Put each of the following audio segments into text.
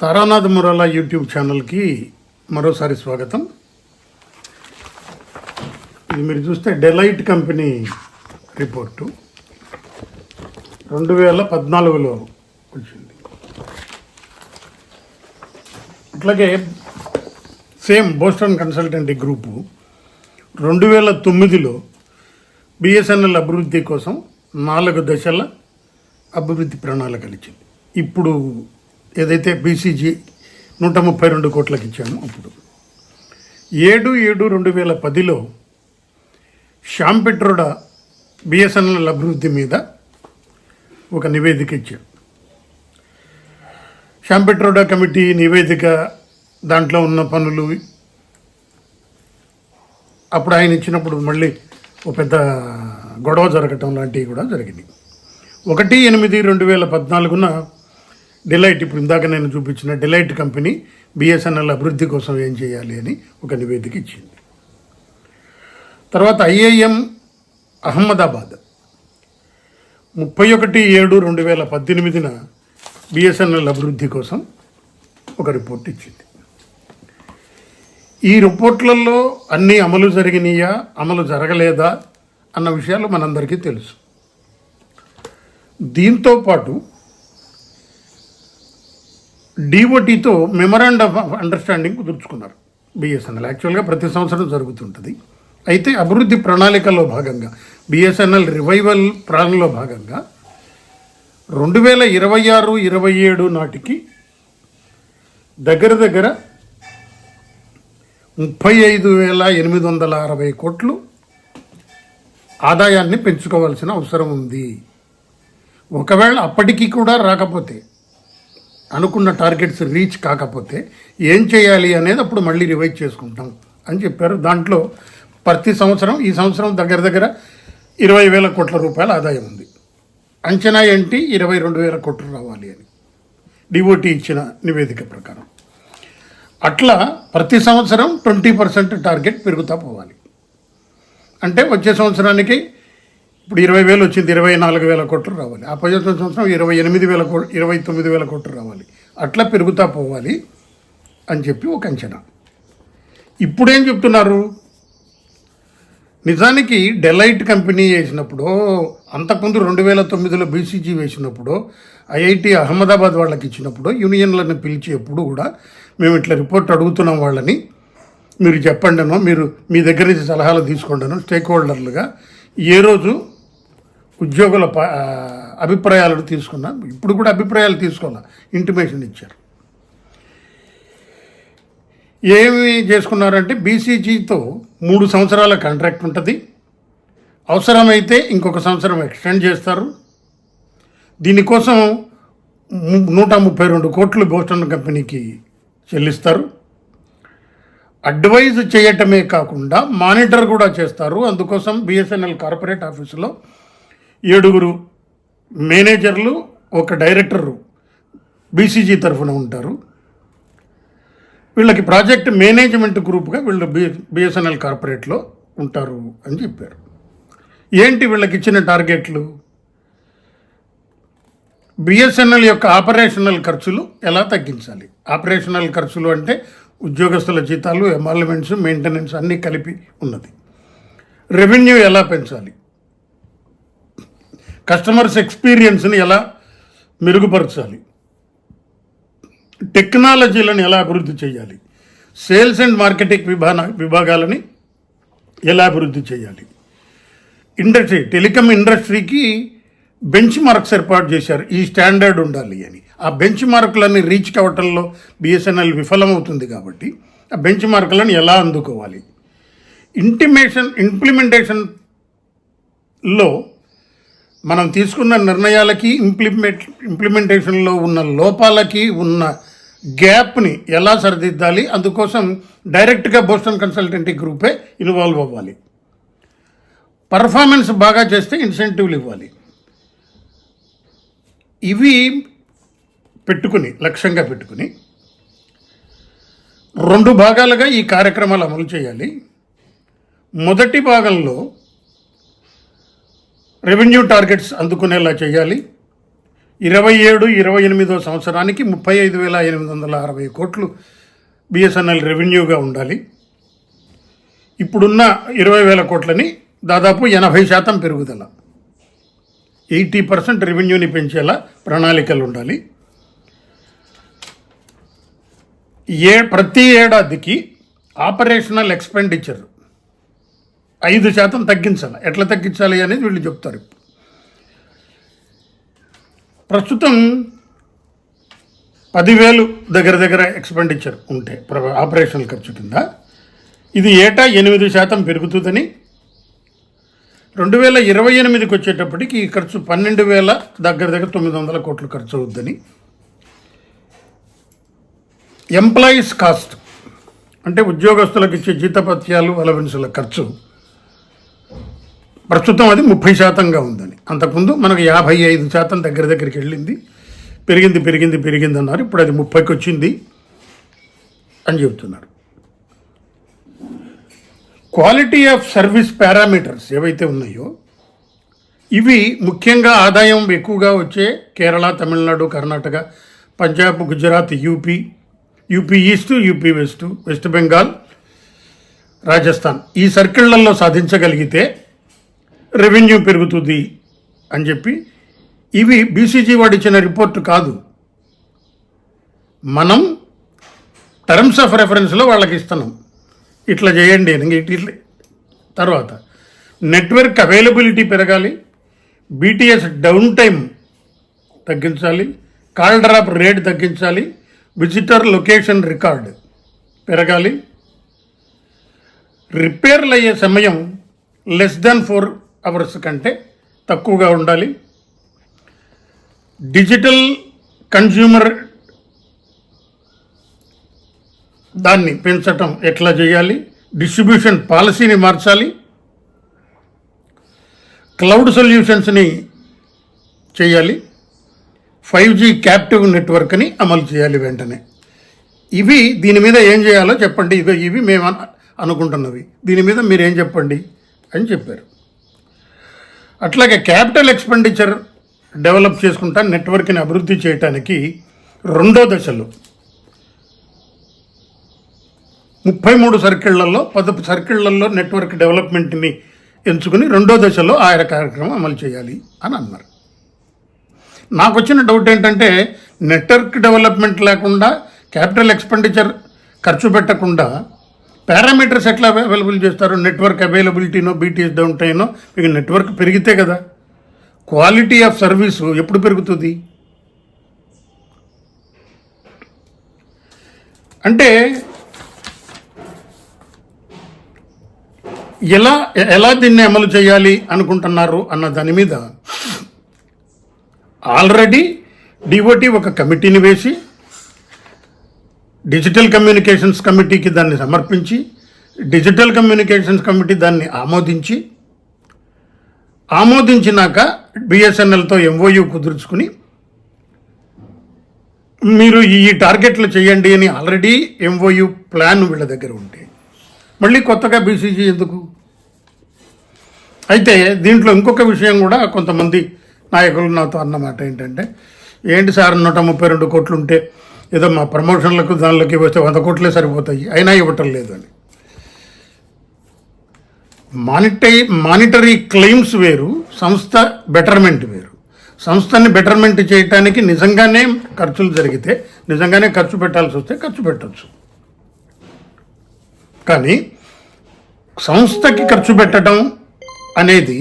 Taranath మురాలా YouTube ఛానల్కి మరోసారి స్వాగతం. ఇది మీరు చూస్తే డెలైట్ కంపెనీ రిపోర్టు 2014లో వచ్చింది. అట్లాగే same Boston consultancy group 2009లో BSNL అభివృద్ధి కోసం 4 దశల అభివృద్ధి ప్రణాళికలు ఇచ్చింది. ఇప్పుడు ఏదైతే బీసీజీ 132 కోట్లకు ఇచ్చామో అప్పుడు 7/7/2010లో శ్యామ్ పిట్రోడా బిఎస్ఎన్ఎల్ అభివృద్ధి మీద ఒక నివేదిక ఇచ్చారు. శ్యామ్ పిట్రోడా కమిటీ నివేదిక దాంట్లో ఉన్న పనులు అప్పుడు ఆయన ఇచ్చినప్పుడు మళ్ళీ ఒక పెద్ద గొడవ జరగటం లాంటివి కూడా జరిగినాయి. 1/8/2014 డిలైట్, ఇప్పుడు ఇందాక నేను చూపించిన డిలైట్ కంపెనీ బిఎస్ఎన్ఎల్ అభివృద్ధి కోసం ఏం చేయాలి అని ఒక నివేదిక ఇచ్చింది. తర్వాత ఐఐఎం అహ్మదాబాద్ 31/7/2018 బిఎస్ఎన్ఎల్ అభివృద్ధి కోసం ఒక రిపోర్ట్ ఇచ్చింది. ఈ రిపోర్ట్లలో అన్నీ అమలు జరిగినాయా, అమలు జరగలేదా అన్న విషయాలు మనందరికీ తెలుసు. దీంతో పాటు డిఓటీతో మెమరాండం ఆఫ్ అండర్స్టాండింగ్ కుదుర్చుకున్నారు బిఎస్ఎన్ఎల్. యాక్చువల్గా ప్రతి సంవత్సరం జరుగుతుంటుంది. అయితే అభివృద్ధి ప్రణాళికలో భాగంగా బిఎస్ఎన్ఎల్ రివైవల్ ప్లాన్లో భాగంగా 2026-27 నాటికి దగ్గర 35,860 కోట్లు ఆదాయాన్ని పెంచుకోవాల్సిన అవసరం ఉంది. ఒకవేళ అప్పటికి కూడా రాకపోతే, అనుకున్న టార్గెట్స్ రీచ్ కాకపోతే ఏం చేయాలి అనేది అప్పుడు మళ్ళీ రివైజ్ చేసుకుంటాం అని చెప్పారు. దాంట్లో ప్రతి సంవత్సరం, ఈ సంవత్సరం దగ్గర 20,000 కోట్ల రూపాయల ఆదాయం ఉంది. అంచనా ఏంటి? 22,000 కోట్లు రావాలి అని డిఓటీ ఇచ్చిన నివేదిక ప్రకారం. అట్లా ప్రతి సంవత్సరం 20% టార్గెట్ పెరుగుతూ పోవాలి. అంటే వచ్చే సంవత్సరానికి ఇప్పుడు 20,000 వచ్చింది, 24,000 కోట్లు రావాలి. ఆ పది సంవత్సరం 29,000 కోట్లు రావాలి. అట్లా పెరుగుతూ పోవాలి అని చెప్పి ఒక అంచనా. ఇప్పుడేం చెప్తున్నారు? నిజానికి డెలైట్ కంపెనీ వేసినప్పుడు, అంతకుముందు 2009లో బీసీజీ వేసినప్పుడు, ఐఐటి అహ్మదాబాద్ వాళ్ళకి ఇచ్చినప్పుడు, యూనియన్లను పిలిచి ఎప్పుడు కూడా మేము ఇట్లా రిపోర్ట్ అడుగుతున్నాం వాళ్ళని, మీరు చెప్పండినో, మీరు మీ దగ్గర నుంచి సలహాలు తీసుకోండినో స్టేక్ హోల్డర్లుగా ఏ రోజు ఉద్యోగుల అభిప్రాయాలను తీసుకున్నా. ఇప్పుడు కూడా అభిప్రాయాలు తీసుకోవాలా, ఇంటిమేషన్ ఇచ్చారు. ఏమి చేసుకున్నారంటే బీసీజీతో 3 సంవత్సరాల కాంట్రాక్ట్ ఉంటుంది. అవసరమైతే ఇంకొక సంవత్సరం ఎక్స్టెండ్ చేస్తారు. దీనికోసం 132 కోట్లు బోస్టన్ కంపెనీకి చెల్లిస్తారు. అడ్వైజ్ చేయటమే కాకుండా మానిటర్ కూడా చేస్తారు. అందుకోసం బిఎస్ఎన్ఎల్ కార్పొరేట్ ఆఫీసులో 7 మేనేజర్లు, ఒక డైరెక్టరు బీసీజీ తరఫున ఉంటారు. వీళ్ళకి ప్రాజెక్ట్ మేనేజ్మెంట్ గ్రూప్గా వీళ్ళు బిఎస్ఎన్ఎల్ కార్పొరేట్లో ఉంటారు అని చెప్పారు. ఏంటి వీళ్ళకి ఇచ్చిన టార్గెట్లు? బిఎస్ఎన్ఎల్ యొక్క ఆపరేషనల్ ఖర్చులు ఎలా తగ్గించాలి. ఆపరేషనల్ ఖర్చులు అంటే ఉద్యోగస్తుల జీతాలు, ఎమాల్మెంట్స్, మెయింటెనెన్స్ అన్నీ కలిపి ఉన్నది. రెవెన్యూ ఎలా పెంచాలి, కస్టమర్స్ ఎక్స్పీరియన్స్ని ఎలా మెరుగుపరచాలి, టెక్నాలజీలను ఎలా అభివృద్ధి చేయాలి, సేల్స్ అండ్ మార్కెటింగ్ విభాగాలని ఎలా అభివృద్ధి చేయాలి, టెలికాం ఇండస్ట్రీకి బెంచ్ మార్క్స్ ఏర్పాటు చేశారు, ఈ స్టాండర్డ్ ఉండాలి అని. ఆ బెంచ్ మార్కులన్నీ రీచ్ కావటంలో బిఎస్ఎన్ఎల్ విఫలమవుతుంది కాబట్టి ఆ బెంచ్ మార్కులను ఎలా అందుకోవాలి, ఇంప్లిమెంటేషన్లో మనం తీసుకున్న నిర్ణయాలకి ఇంప్లిమెంటేషన్లో ఉన్న లోపాలకి ఉన్న గ్యాప్ని ఎలా సరిదిద్దాలి. అందుకోసం డైరెక్ట్గా బోస్టన్ కన్సల్టెంటీ గ్రూపే ఇన్వాల్వ్ అవ్వాలి. పర్ఫార్మెన్స్ బాగా చేస్తే ఇన్సెంటివ్లు ఇవ్వాలి. ఇవి లక్ష్యంగా పెట్టుకుని 2 భాగాలుగా ఈ కార్యక్రమాలు అమలు చేయాలి. మొదటి భాగంలో రెవెన్యూ టార్గెట్స్ అందుకునేలా చేయాలి. 27-28 సంవత్సరానికి 35,860 కోట్లు బిఎస్ఎన్ఎల్ రెవెన్యూగా ఉండాలి. ఇప్పుడున్న 20,000 కోట్లని దాదాపు 80% పెరుగుదల, 80% రెవెన్యూని పెంచేలా ప్రణాళికలు ఉండాలి. ప్రతి ఏడాదికి ఆపరేషనల్ ఎక్స్పెండిచర్ 5% తగ్గించాలి. ఎట్లా తగ్గించాలి అనేది వీళ్ళు చెప్తారు. ప్రస్తుతం 10,000 దగ్గర ఎక్స్పెండిచర్ ఉంటే ఆపరేషనల్ ఖర్చు కింద, ఇది ఏటా 8% పెరుగుతుందని, 2028కి వచ్చేటప్పటికి ఈ ఖర్చు 12,000 దగ్గర 900 కోట్లు ఖర్చు అవుద్దని. ఎంప్లాయీస్ కాస్ట్ అంటే ఉద్యోగస్తులకు ఇచ్చే జీతపత్యాలు అలవెన్సుల ఖర్చు ప్రస్తుతం అది 30%గా ఉందని. అంతకుముందు మనకు 55% దగ్గరికి వెళ్ళింది. పెరిగింది అన్నారు. ఇప్పుడు అది 30కి వచ్చింది అని చెబుతున్నారు. క్వాలిటీ ఆఫ్ సర్వీస్ పారామీటర్స్ ఏవైతే ఉన్నాయో ఇవి ముఖ్యంగా ఆదాయం ఎక్కువగా వచ్చే Kerala, Tamil Nadu, Karnataka, Punjab, Gujarat, UP east, UP west, west Bengal, Rajasthan ఈ సర్కిళ్లలో సాధించగలిగితే రెవెన్యూ పెరుగుతుంది అని చెప్పి, ఇవి బీసీజీ వాడు ఇచ్చిన రిపోర్టు కాదు, మనం టర్మ్స్ ఆఫ్ రెఫరెన్స్లో వాళ్ళకి ఇస్తున్నాం. ఇట్లా చేయండి అని. ఇట్లా తర్వాత నెట్వర్క్ అవైలబిలిటీ పెరగాలి, బీటీఎస్ డౌన్ టైం తగ్గించాలి, కాల్ డ్రాప్ రేట్ తగ్గించాలి, విజిటర్ లొకేషన్ రికార్డ్ పెరగాలి, రిపేర్లు అయ్యే సమయం లెస్ దాన్ 4 hours కంటే తక్కువగా ఉండాలి, డిజిటల్ కన్జ్యూమర్ దాన్ని పెంచటం ఎట్లా చేయాలి, డిస్ట్రిబ్యూషన్ పాలసీని మార్చాలి, క్లౌడ్ సొల్యూషన్స్ని చేయాలి, 5G క్యాప్టివ్ నెట్వర్క్ని అమలు చేయాలి వెంటనే. ఇవి దీని మీద ఏం చేయాలో చెప్పండి, ఇవి మేము అనుకుంటున్నవి, దీని మీద మీరేం చెప్పండి అని చెప్పారు. అట్లాగే క్యాపిటల్ ఎక్స్పెండిచర్ డెవలప్ చేసుకుంటా నెట్వర్క్ని అభివృద్ధి చేయడానికి రెండో దశలో 33 సర్కిళ్లలో 10 సర్కిళ్లలో నెట్వర్క్ డెవలప్మెంట్ని ఎంచుకుని రెండో దశలో ఆయా కార్యక్రమం అమలు చేయాలి అని అన్నారు. నాకు వచ్చిన డౌట్ ఏంటంటే, నెట్వర్క్ డెవలప్మెంట్ లేకుండా క్యాపిటల్ ఎక్స్పెండిచర్ ఖర్చు పెట్టకుండా పారామీటర్స్ ఎట్లా అవైలబుల్ చేస్తారు? నెట్వర్క్ అవైలబిలిటీనో బీటీఎస్ డౌన్ టైనో, మీకు నెట్వర్క్ పెరిగితే కదా. క్వాలిటీ ఆఫ్ సర్వీసు ఎప్పుడు పెరుగుతుంది అంటే ఎలా దీన్ని అమలు చేయాలి అనుకుంటున్నారు అన్న దాని మీద ఆల్రెడీ డిఓటి ఒక కమిటీని వేసి డిజిటల్ కమ్యూనికేషన్స్ కమిటీకి దాన్ని సమర్పించి, డిజిటల్ కమ్యూనికేషన్స్ కమిటీ దాన్ని ఆమోదించినాక బిఎస్ఎన్ఎల్తో ఎంఓయూ కుదుర్చుకుని మీరు ఈ టార్గెట్లు చేయండి అని ఆల్రెడీ ఎంఓయూ ప్లాన్ వీళ్ళ దగ్గర ఉంటే మళ్ళీ కొత్తగా బీసీజీ ఎందుకు? అయితే దీంట్లో ఇంకొక విషయం కూడా కొంతమంది నాయకులు నాతో అన్నమాట ఏంటంటే, ఏంటి సార్ 132 కోట్లు ఉంటే ఏదో మా ప్రమోషన్లకు దానిలోకి వస్తే 100 కోట్లే సరిపోతాయి, అయినా ఇవ్వటం లేదు అని. మానిటరీ క్లెయిమ్స్ వేరు, సంస్థ బెటర్మెంట్ వేరు. సంస్థని బెటర్మెంట్ చేయడానికి నిజంగానే ఖర్చులు జరిగితే, నిజంగానే ఖర్చు పెట్టాల్సి వస్తే ఖర్చు పెట్టచ్చు. కానీ సంస్థకి ఖర్చు పెట్టడం అనేది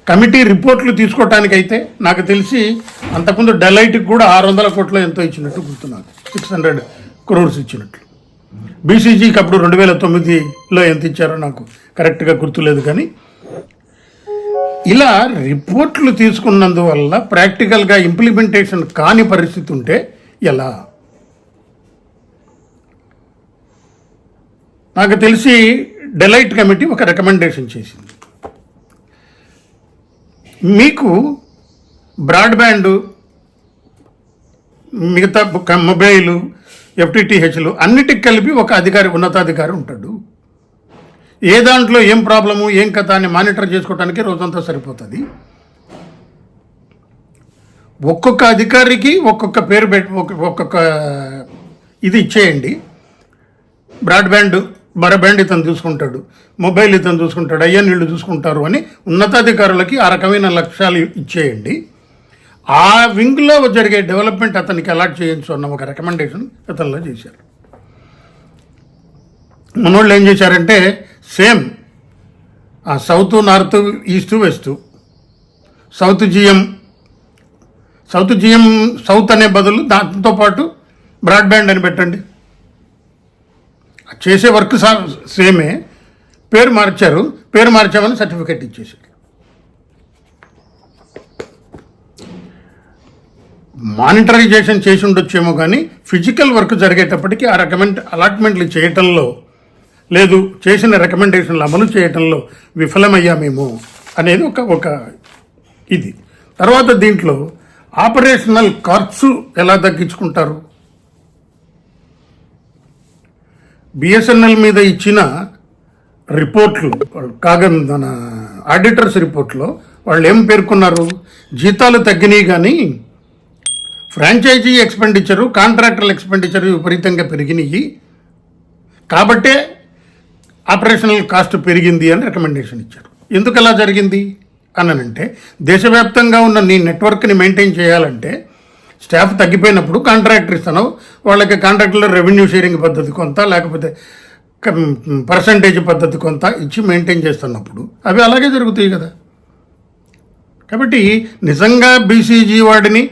కమిటీ రిపోర్ట్లు తీసుకోవటానికైతే నాకు తెలిసి అంతకుముందు డెలైట్కి కూడా 600 కోట్లు ఎంతో ఇచ్చినట్టు గుర్తున్నాను, 600 crores ఇచ్చినట్లు. బీసీజీకి అప్పుడు 2009లో ఎంత ఇచ్చారో నాకు కరెక్ట్గా గుర్తులేదు. కానీ ఇలా రిపోర్ట్లు తీసుకున్నందువల్ల ప్రాక్టికల్గా ఇంప్లిమెంటేషన్ కాని పరిస్థితి ఉంటే ఎలా? నాకు తెలిసి డెలైట్ కమిటీ ఒక రికమెండేషన్ చేసింది, మీకు బ్రాడ్బ్యాండ్, మిగతా మొబైలు, ఎఫ్టిటిహెచ్లు అన్నిటికి కలిపి ఒక ఉన్నతాధికారి ఉంటాడు. ఏ దాంట్లో ఏం ప్రాబ్లము ఏం కథ అని మానిటర్ చేసుకోవడానికి రోజంతా సరిపోతుంది. ఒక్కొక్క అధికారికి ఒక్కొక్క పేరు పెట్టి ఒక్కొక్క ఇది ఇచ్చేయండి. బ్రాడ్బ్యాండ్ బ్రాడ్బ్యాండ్ ఇతను చూసుకుంటాడు, మొబైల్ ఇతను చూసుకుంటాడు, అయ్యా నీళ్ళు చూసుకుంటారు అని ఉన్నతాధికారులకి ఆ రకమైన లక్ష్యాలు ఇచ్చేయండి. ఆ వింగ్లో జరిగే డెవలప్మెంట్ అతనికి అలాట్ చేయొచ్చు అన్న ఒక రికమెండేషన్ అతనిలో చేశారు. మనోళ్ళు ఏం చేశారంటే same south, north, east, west, south GM south అనే బదులు దాంతో పాటు బ్రాడ్బ్యాండ్ అని పెట్టండి. చేసే వర్క్ సేమే, పేరు మార్చారు, పేరు మార్చామని సర్టిఫికెట్ ఇచ్చేసారు. మానిటరైజేషన్ చేసి ఉండొచ్చేమో కానీ ఫిజికల్ వర్క్ జరిగేటప్పటికీ ఆ అలాట్మెంట్లు చేయటంలో లేదు, చేసిన రికమెండేషన్లు అమలు చేయటంలో విఫలమయ్యామేమో అనేది ఒక ఇది. తర్వాత దీంట్లో ఆపరేషనల్ ఖర్చు ఎలా తగ్గించుకుంటారు? బిఎస్ఎన్ఎల్ మీద ఇచ్చిన రిపోర్ట్లు మన ఆడిటర్స్ రిపోర్ట్లో వాళ్ళు ఏం పేర్కొన్నారు? జీతాలు తగ్గినాయి కానీ ఫ్రాంచైజీ ఎక్స్పెండిచరు, కాంట్రాక్టర్ల ఎక్స్పెండిచరు విపరీతంగా పెరిగినాయి, కాబట్టే ఆపరేషనల్ కాస్ట్ పెరిగింది అని రికమెండేషన్ ఇచ్చారు. ఎందుకు అలా జరిగింది అనంటే, దేశవ్యాప్తంగా ఉన్న నీ నెట్వర్క్ని మెయింటైన్ చేయాలంటే స్టాఫ్ తగ్గిపోయినప్పుడు కాంట్రాక్టర్ ఇస్తాను, వాళ్ళకి కాంట్రాక్టులో రెవెన్యూ షేరింగ్ పద్ధతి కొంత, లేకపోతే పర్సంటేజ్ పద్ధతి కొంత ఇచ్చి మెయింటైన్ చేస్తున్నప్పుడు అవి అలాగే జరుగుతాయి కదా. కాబట్టి నిజంగా బీసీజీ వాడిని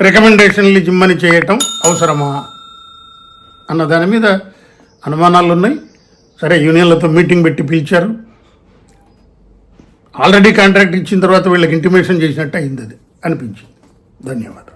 రికమెండేషన్లు జిమ్మని చేయటం అవసరమా అన్న దాని మీద అనుమానాలు ఉన్నాయి. సరే, యూనియన్లతో మీటింగ్ పెట్టి పిలిచారు. ఆల్రెడీ కాంట్రాక్ట్ ఇచ్చిన తర్వాత వీళ్ళకి ఇంటిమేషన్ చేసినట్టు అయింది, అది అనిపించింది. ధన్యవాదాలు.